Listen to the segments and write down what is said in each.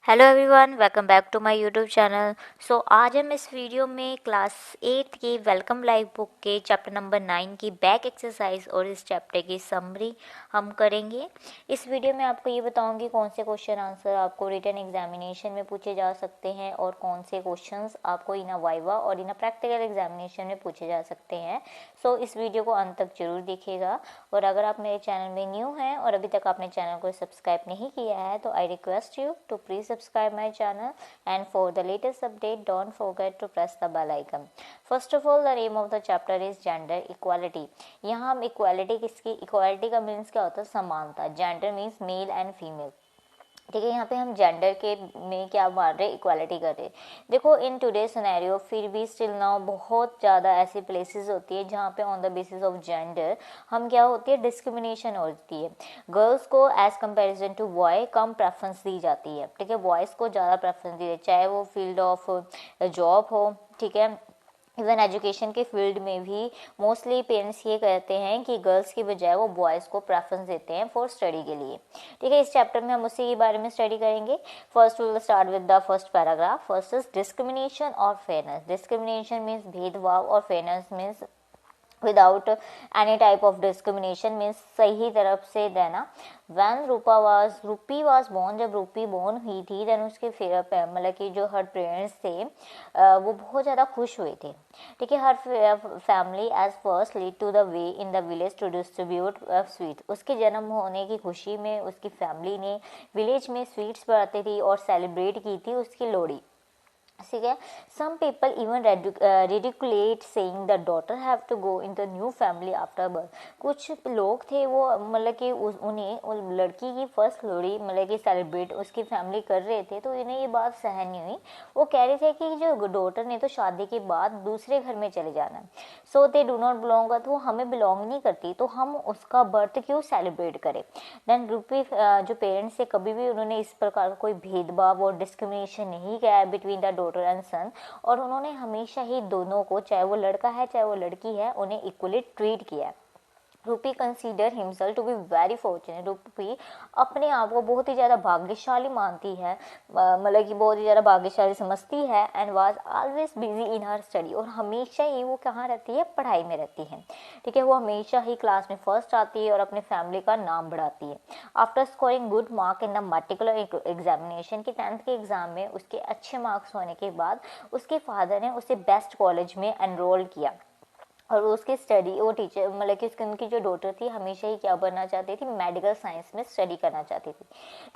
Hello everyone, welcome back to my YouTube channel. आज हम इस वीडियो में क्लास 8 की वेलकम लाइव बुक के चैप्टर नंबर 9 की बैक एक्सरसाइज और इस चैप्टर की समरी हम करेंगे। इस वीडियो में आपको ये बताऊंगी कौन से क्वेश्चन आंसर आपको रिटन एग्जामिनेशन में पूछे जा सकते हैं और कौन से क्वेश्चंस आपको इन वाइवा और इन प्रैक्टिकल एग्जामिनेशन में पूछे जा सकते हैं। इस वीडियो को अंत तक जरूर देखिएगा। और अगर आप मेरे चैनल में न्यू हैं और अभी तक आपने चैनल को सब्सक्राइब नहीं किया है तो I request you to please subscribe my channel, and for the latest update don't forget to press the bell icon. First of all, the name of the chapter is gender equality. यहाँ हम equality किसकी, equality का means क्या होता है, समानता। gender means male and female। ठीक है, यहाँ पे हम जेंडर के में क्या मान रहे, इक्वालिटी कर रहे। देखो इन टुडे सिनेरियो फिर भी स्टिल नाउ बहुत ज़्यादा ऐसी प्लेसेस होती है जहाँ पे on the basis of gender हम क्या होती है, डिस्क्रिमिनेशन होती है। गर्ल्स को एज कंपैरिजन टू बॉय कम प्रेफरेंस दी जाती है। ठीक है, बॉयज़ को ज़्यादा प्रेफरेंस दी जाती है, चाहे वो फील्ड ऑफ जॉब हो। ठीक है, इवन एजुकेशन के फील्ड में भी मोस्टली पेरेंट्स ये कहते हैं कि गर्ल्स की बजाय वो बॉयज़ को प्रेफरेंस देते हैं फॉर स्टडी के लिए। ठीक है, इस चैप्टर में हम उसी के बारे में स्टडी करेंगे। First we will start with the first paragraph. First is discrimination और फेयरनेस। डिस्क्रिमिनेशन मीन्स भेदभाव और fairness means without any type of discrimination means सही तरफ से देना। वैन रूपी वाज बोर्न, जब रूपी बोर्न हुई थी देन उसके मतलब कि जो हर पेरेंट्स थे वो बहुत ज़्यादा खुश हुए थे। ठीक है, हर family as first lead to the way in the village to distribute sweet. उसके जन्म होने की खुशी में उसकी फैमिली ने विलेज में स्वीट्स बनाती थी और सेलिब्रेट की थी उसकी लोहड़ी। ठीक है, some people even ridicule saying the daughter have to go in the new family after birth. कुछ लोग थे वो मतलब कि उन्हें लड़की की फर्स्ट लोहड़ी मतलब कि सेलिब्रेट उसकी फैमिली कर रहे थे, तो इन्हें ये बात सहन नहीं हुई। वो कह रहे थे कि जो डॉटर ने तो शादी के बाद दूसरे घर में चले जाना, सो दे डू नॉट बिलोंग, तो हमें बिलोंग नहीं करती, तो हम उसका बर्थ क्यों सेलिब्रेट करें। देन रूपी जो पेरेंट्स थे कभी भी उन्होंने इस प्रकार का कोई भेदभाव और डिस्क्रिमिनेशन नहीं किया है बिटवीन द डॉटर एंड सन, और उन्होंने हमेशा ही दोनों को, चाहे वो लड़का है चाहे वो लड़की है, उन्हें इक्वली ट्रीट किया है। Rupi consider himself to be very fortunate. Rupi अपने आप को बहुत ही ज़्यादा भाग्यशाली मानती है, मतलब कि बहुत ही ज़्यादा भाग्यशाली समझती है। And was always busy in her study, और हमेशा ही वो कहाँ रहती है, पढ़ाई में रहती है। ठीक है, वो हमेशा ही क्लास में फर्स्ट आती है और अपने फैमिली का नाम बढ़ाती है। After scoring good mark in the particular examination, की 10th के एग्जाम में उसके अच्छे मार्क्स होने के बाद उसके फादर ने उसे बेस्ट कॉलेज में एनरोल किया। और उसकी स्टडी, वो टीचर मतलब कि उसकी उनकी जो डॉटर थी हमेशा ही क्या बनना चाहती थी, मेडिकल साइंस में स्टडी करना चाहती थी।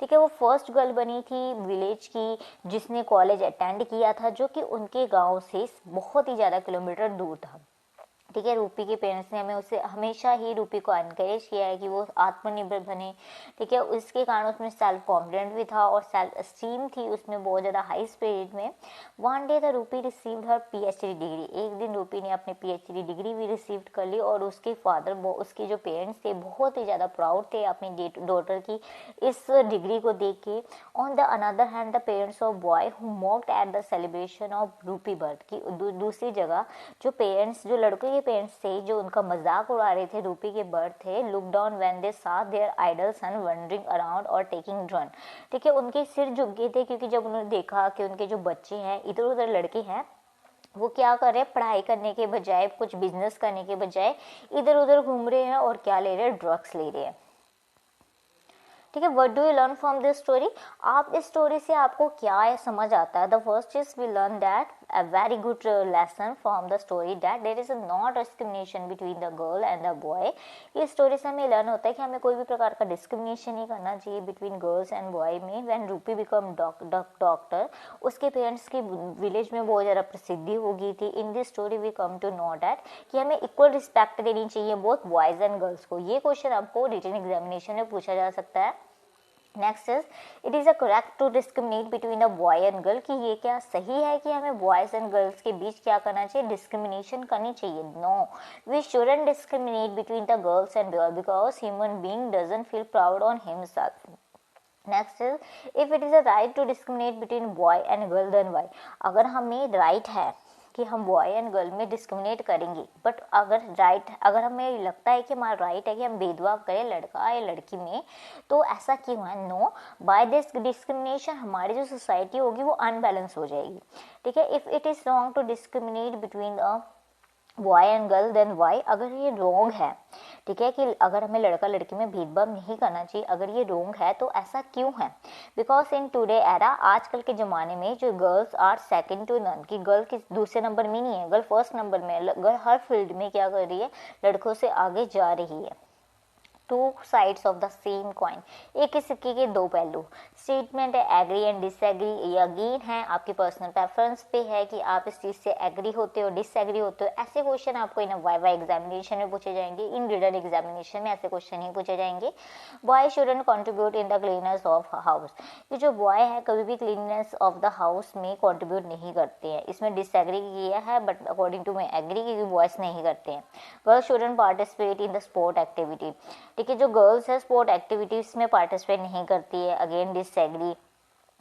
ठीक है, वो फर्स्ट गर्ल बनी थी विलेज की जिसने कॉलेज अटेंड किया था, जो कि उनके गांव से बहुत ही ज़्यादा किलोमीटर दूर था। ठीक है, रूपी के पेरेंट्स ने हमें उसे हमेशा ही रूपी को एनकरेज किया है कि वो आत्मनिर्भर बने। ठीक है, उसके कारण उसमें सेल्फ कॉन्फिडेंट भी था और सेल्फ स्टीम थी उसमें बहुत ज़्यादा हाई स्पिरिट में। One day the rupee received her PhD degree. एक दिन रूपी ने अपनी पीएचडी डिग्री भी रिसीव कर ली, और उसके फादर उसके जो पेरेंट्स थे बहुत ही ज़्यादा प्राउड थे अपनी डॉटर की इस डिग्री को देख के। On the another hand the parents of boy who mocked at the celebration of रूपी बर्थ की दूसरी जगह जो पेरेंट्स, जो लड़के के पेरेंट्स थे, जो उनका मजाक उड़ा रहे थे रूपी के बर्थ थे, look down when they saw their idle son wandering around और टेकिंग ड्रन। ठीक है, उनके सिर झुक गए थे क्योंकि जब उन्होंने देखा कि उनके जो बच्चे हैं, इधर उधर लड़के हैं, वो क्या कर रहे हैं, पढ़ाई करने के बजाय, कुछ बिजनेस करने के बजाय इधर उधर घूम रहे हैं और क्या ले रहे हैं, ड्रग्स ले रहे हैं। ठीक है, what do you learn from this story. आप इस स्टोरी से आपको क्या समझ आता है। The first is we learn that a very good lesson from the story that there is a not discrimination between the girl and the boy। इस story से हमें लर्न होता है कि हमें कोई भी प्रकार का डिस्क्रिमिनेशन नहीं करना चाहिए बिटवीन गर्ल्स एंड बॉय में। व्हेन रूपी बिकम डॉक्टर, उसके पेरेंट्स की विलेज में बहुत ज़्यादा प्रसिद्धि हो गई थी। In this story we come to know that कि हमें इक्वल रिस्पेक्ट देनी चाहिए बोथ बॉयज़ एंड गर्ल्स को। ये क्वेश्चन आपको रिटन एग्जामिनेशन में पूछा जा सकता है। Next is it is a correct to discriminate between a boy and girl, कि ये क्या सही है कि हमें बॉयज़ एंड गर्ल्स के बीच क्या करना चाहिए, डिस्क्रिमिनेशन करनी चाहिए। No, we shouldn't discriminate between the girls and boy because human being doesn't feel proud on himself. Next is if it is a right to discriminate between boy and girl then why. अगर हमें right है कि हम boy and girl में discriminate करेंगे, but अगर हमें लगता है कि हमारा राइट है कि हम भेदभाव करें लड़का या लड़की में, तो ऐसा क्यों है? नो, बाय दिस डिस्क्रिमिनेशन हमारी जो सोसाइटी होगी वो अनबैलेंस हो जाएगी। ठीक है, if it is wrong to discriminate between a boy and girl then why, अगर ये रोंग है, ठीक है, कि अगर हमें लड़का लड़की में भेदभाव नहीं करना चाहिए, अगर ये रोंग है तो ऐसा क्यों है? बिकॉज इन टुडे एरा, आजकल के ज़माने में जो girls are second to none, की गर्ल किस दूसरे नंबर में नहीं है, गर्ल फर्स्ट नंबर में है। गर्ल हर फील्ड में क्या कर रही है, लड़कों से आगे जा रही है। Two sides of the same coin, एक ही सिक्के के दो पहलू। स्टेटमेंट है एग्री एंड डिसएग्री, ये अगेन है आपकी पर्सनल प्रेफरेंस पे है कि आप इस चीज़ से एग्री होते हो, डिसएग्री होते हो। ऐसे क्वेश्चन आपको इन वाइवा एग्जामिनेशन में पूछे जाएंगे, इन रिटन एग्जामिनेशन में ऐसे क्वेश्चन ही पूछे जाएंगे। Boy shouldn't contribute in the cleanness of house, ये जो बॉय है कभी भी क्लीननेस ऑफ द हाउस में कंट्रीब्यूट नहीं करते हैं। इसमें डिसएग्री किया है, बट अकॉर्डिंग टू मैं एग्री, क्योंकि बॉयज नहीं करते हैं। Girls shouldn't participate in the sport activity, ठीक है, जो गर्ल्स है स्पोर्ट एक्टिविटीज में पार्टिसिपेट नहीं करती है, again disagree.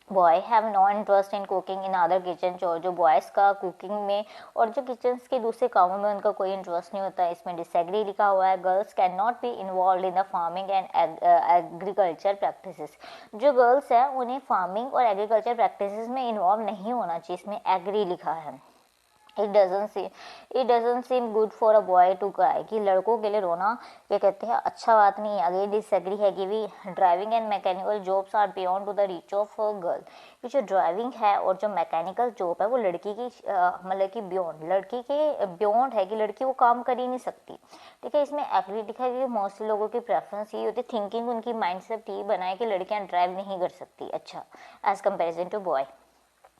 Boy have no interest in cooking in other kitchen, जो बॉयज़ का कुकिंग में और जो किचन के दूसरे कामों में उनका कोई इंटरेस्ट नहीं होता है, इसमें डिसएग्री लिखा हुआ है। Girls can not be involve in the farming and agriculture practices, जो गर्ल्स हैं उन्हें फार्मिंग और एग्रीकल्चर प्रैक्टिसेस में इन्वॉल्व नहीं होना चाहिए, इसमें एग्री लिखा है। It doesn't seem good for a boy to cry, कि लड़कों के लिए रोना क्या कहते हैं अच्छा बात नहीं है। अगेन डिसएग्री है कि भी driving and mechanical jobs are beyond to the reach of girl, कि जो ड्राइविंग है और जो मैकेनिकल जॉब है वो लड़की की मतलब कि बियॉन्ड, लड़की के बियॉन्ड है, कि लड़की वो काम कर ही नहीं सकती। ठीक है, इसमें एग्री लिखा है कि मोस्टली लोगों की प्रेफरेंस ये होती है, थिंकिंग उनकी माइंड सेट ये बनाए कि लड़कियां ड्राइव नहीं कर सकती अच्छा as comparison to boy.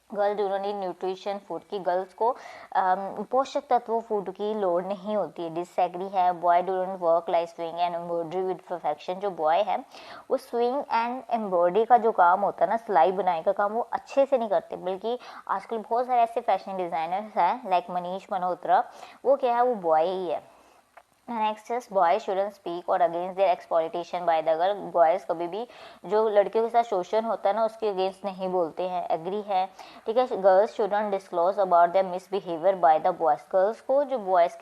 Girl do not need nutrition food, की गर्ल्स को पोषक तत्वों फूड की लोड नहीं होती है। डिसएग्री है boy do not work like swing and embroidery with perfection, जो बॉय है वो स्विंग एंड एम्ब्रॉयडरी का जो काम होता है ना, सिलाई बुनाई का काम, वो अच्छे से नहीं करते। बल्कि आजकल बहुत सारे ऐसे फैशन डिज़ाइनर्स हैं लाइक मनीष मल्होत्रा, वो क्या है, वो बॉय ही है। Next is boys shouldn't speak और against their exploitation by the girl, boys कभी भी जो लड़कियों के साथ शोषण होता है ना उसके अगेंस्ट नहीं बोलते हैं, एग्री है। ठीक है, girls shouldn't disclose about their misbehaviour by the boys, girls को जो बॉयज़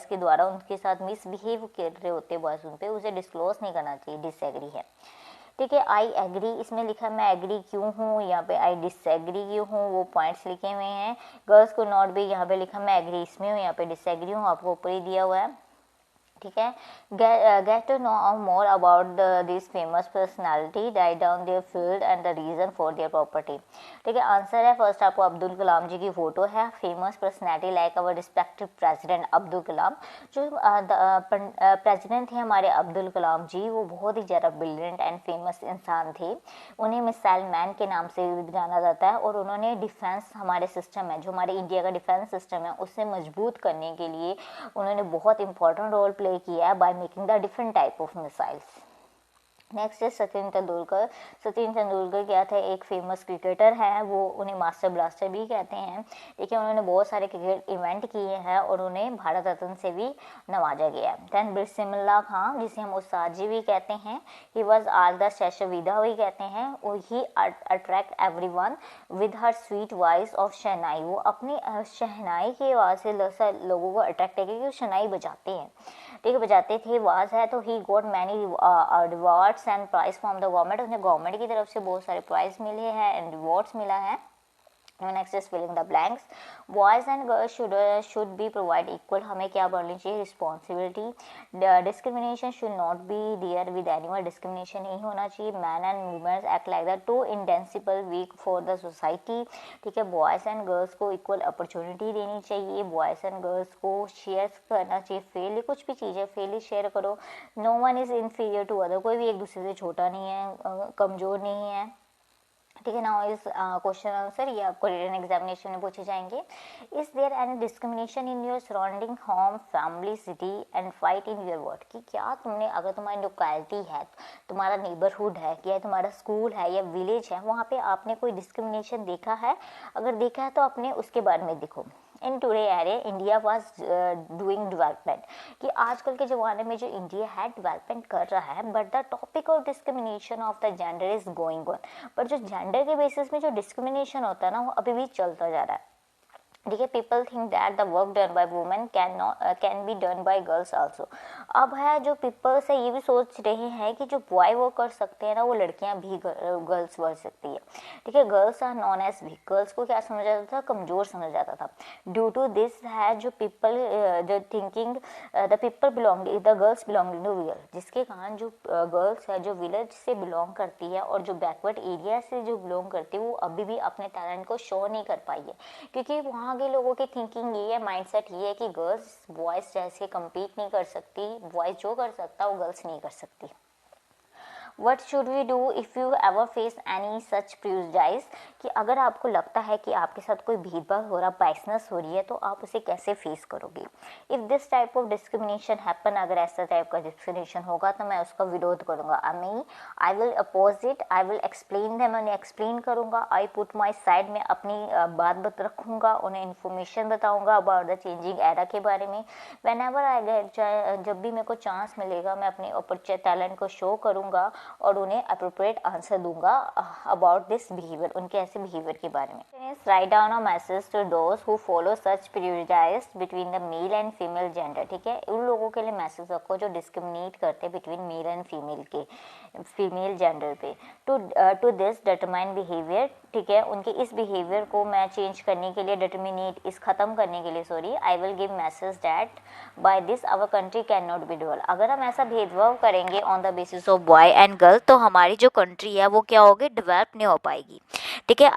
के द्वारा उनके साथ मिसबिहेव कर रहे होते हैं बॉयज़ उन पे, उसे डिस्क्लोज नहीं करना चाहिए, डिसएग्री है। ठीक है, आई एग्री इसमें लिखा है मैं एग्री क्यों हूँ, यहाँ पे आई डिसएग्री क्यों हूँ, वो पॉइंट्स लिखे हुए हैं। गर्ल्स को नॉट भी, यहाँ पे लिखा मैं एग्री इसमें हूँ, यहाँ पे डिसएग्री हूँ, आपको ऊपर ही दिया हुआ है। ठीक है, get to know more about this famous personality, write down their field and the reason for their property। ठीक है, आंसर है फर्स्ट आपको अब्दुल कलाम जी की फोटो है, famous personality like our respective president Abdul Kalam, जो प्रेसिडेंट थे हमारे अब्दुल कलाम जी, वो बहुत ही ज़्यादा ब्रिलियंट एंड फेमस इंसान थे। उन्हें मिसाइल मैन के नाम से भी जाना जाता है, और उन्होंने डिफेंस हमारे सिस्टम है, जो हमारे इंडिया का डिफेंस सिस्टम है उसे मजबूत करने के लिए उन्होंने बहुत इंपॉर्टेंट रोल प्ले किया है by making the different type of missiles. Next है सचिन तेंदुलकर। सचिन तेंदुलकर क्या थे, एक फेमस क्रिकेटर हैं, वो उन्हें मास्टर ब्लास्टर भी कहते हैं। देखिए, उन्होंने बहुत सारे क्रिकेट इवेंट किए हैं और उन्हें भारत रत्न से भी नवाजा गया है। दैन बिस्मिल्लाह खान, जिसे हम उस्ताद जी भी कहते हैं, ही वॉज आल द शशविदा भी कहते हैं, he attract everyone with her sweet voice of shehnai, वो अपनी शहनाई की आवाज़ से लोगों को अट्रैक्ट है, क्योंकि वो शहनाई बजाते हैं, ठीक है, बजाते थे, आवाज़ है। तो he got many rewards and prize from the government, उन्हें गवर्नमेंट की तरफ से बहुत सारे प्राइज मिले हैं एंड रिवॉर्ड्स मिला है। Next is filling the blanks, boys and girls should be provide equal, हमें क्या बोलनी चाहिए, responsibility. Discrimination should not be there with animal, discrimination नहीं होना चाहिए। Man and womens act like the two indispensable weak for the society, ठीक है, boys and girls को इक्वल अपॉर्चुनिटी देनी चाहिए, बॉयज़ एंड गर्ल्स को शेयर करना चाहिए फेयरली, कुछ भी चीज़ें फेयरली शेयर करो। No one is inferior to other, कोई भी एक दूसरे से छोटा नहीं है, कमज़ोर नहीं है। ठीक है, नाउ इस क्वेश्चन आंसर ये आपको रिटन एग्जामिनेशन में पूछे जाएंगे। Is there any discrimination in your surrounding home family city and fight in your word, कि क्या तुमने, अगर तुम्हारी लोकेलिटी है, तुम्हारा नेबरहुड है, या तुम्हारा स्कूल है या विलेज है, वहाँ पे आपने कोई डिस्क्रिमिनेशन देखा है, अगर देखा है तो अपने उसके बारे में देखो। In today array India was doing development, कि आजकल के ज़माने में जो इंडिया है डेवलपमेंट कर रहा है, but the topic of discrimination of the gender is going on, पर जो जेंडर के बेसिस में जो डिस्क्रिमिनेशन होता है ना, वो अभी भी चलता जा रहा है। ठीक है। People think that the work done by women can be done by girls also. अब है जो पीपल्स है ये भी सोच रहे हैं कि जो बॉय वर्क कर सकते हैं ना वो लड़कियां भी गर्ल्स कर सकती है। ठीक है। Girls are known as weak, girls को क्या समझा जाता था, कमजोर समझा जाता था। ड्यू टू दिस है जो पीपल जो thinking the people belong the girls belonging to village, जिसके कारण जो गर्ल्स है जो विलेज से बिलोंग करती है और जो बैकवर्ड एरिया से जो बिलोंग करती है वो अभी भी अपने टैलेंट को शो नहीं कर पाई है, क्योंकि वहाँ के लोगों की थिंकिंग ये है, माइंडसेट ये है कि गर्ल्स बॉयज़ जैसे compete नहीं कर सकती, बॉयज़ जो कर सकता वो गर्ल्स नहीं कर सकती। What should we do if you ever face any such prejudice, कि अगर आपको लगता है कि आपके साथ कोई भेदभाव हो रहा, बाइसनेस हो रही है, तो आप उसे कैसे फेस करोगे। If this type of discrimination happen, अगर ऐसा टाइप का डिस्क्रिमिनेशन होगा तो मैं उसका विरोध करूँगा। I will oppose it, I will explain them, उन्हें एक्सप्लेन करूँगा। आई पुट माई साइड में अपनी बात रखूँगा, उन्हें इन्फॉर्मेशन बताऊँगा अबाउट द चेंजिंग एरा के बारे में। वेन एवर आई गेट, जब भी मेरे को चांस मिलेगा मैं अपने टैलेंट को शो करूँगा और उन्हें अप्रोप्रिएट आंसर दूंगा अबाउट दिस बिहेवियर, उनके ऐसे बिहेवियर के बारे में। Write down a message to those who follow such prejudice between the male and female gender. ठीक है। उन लोगों के लिए मैसेज रखो जो डिस्क्रिमिनेट करते हैं between mail and female gender पे। टू दिस डिटरमाइन बिहेवियर, ठीक है, उनके इस बिहेवियर को मैं चेंज करने के लिए, डिटर्मिनेट इस ख़त्म करने के लिए, sorry, I will give message that by this our country can not be develop. अगर हम ऐसा भेदभाव करेंगे on the basis of boy and girl तो हमारी जो कंट्री है वो क्या होगी, डेवलप नहीं हो पाएगी। ठीक है।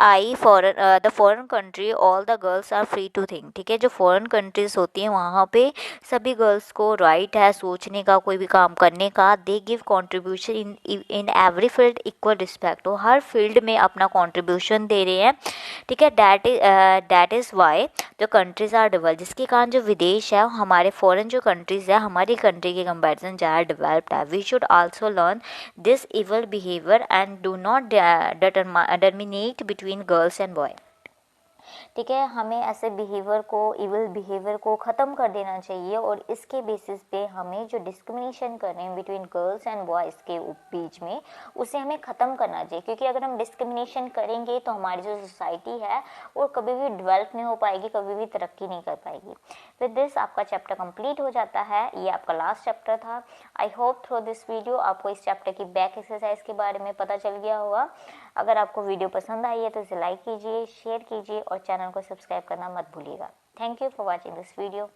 The foreign country all the girls are free to think. ठीक है। जो फॉरेन कंट्रीज होती हैं वहाँ पे सभी गर्ल्स को राइट है सोचने का, कोई भी काम करने का। They give contribution in every field equal respect, वो हर फील्ड में अपना कॉन्ट्रीब्यूशन दे रहे हैं। ठीक है। दैट इज़ वाई जो कंट्रीज आर डेवलप, जिसके कारण जो विदेश है हमारे फॉरेन जो कंट्रीज है हमारी कंट्री के कंपैरिजन ज़्यादा डेवलप्ड है। We should also learn this evil behaviour and do not determinate between girls and boy. ठीक है। हमें ऐसे बिहेवियर को, इविल बिहेवियर को ख़त्म कर देना चाहिए और इसके बेसिस पे हमें जो डिस्क्रिमिनेशन कर रहे हैं बिटवीन गर्ल्स एंड बॉयज़ के बीच में, उसे हमें ख़त्म करना चाहिए। क्योंकि अगर हम डिस्क्रिमिनेशन करेंगे तो हमारी जो सोसाइटी है वो कभी भी डेवलप नहीं हो पाएगी, कभी भी तरक्की नहीं कर पाएगी। विद दिस आपका चैप्टर कंप्लीट हो जाता है। ये आपका लास्ट चैप्टर था। I hope through this video आपको इस चैप्टर की बैक एक्सरसाइज के बारे में पता चल गया होगा। अगर आपको वीडियो पसंद आई है तो इसे लाइक कीजिए, शेयर कीजिए और चैनल को सब्सक्राइब करना मत भूलिएगा। Thank you for watching this video.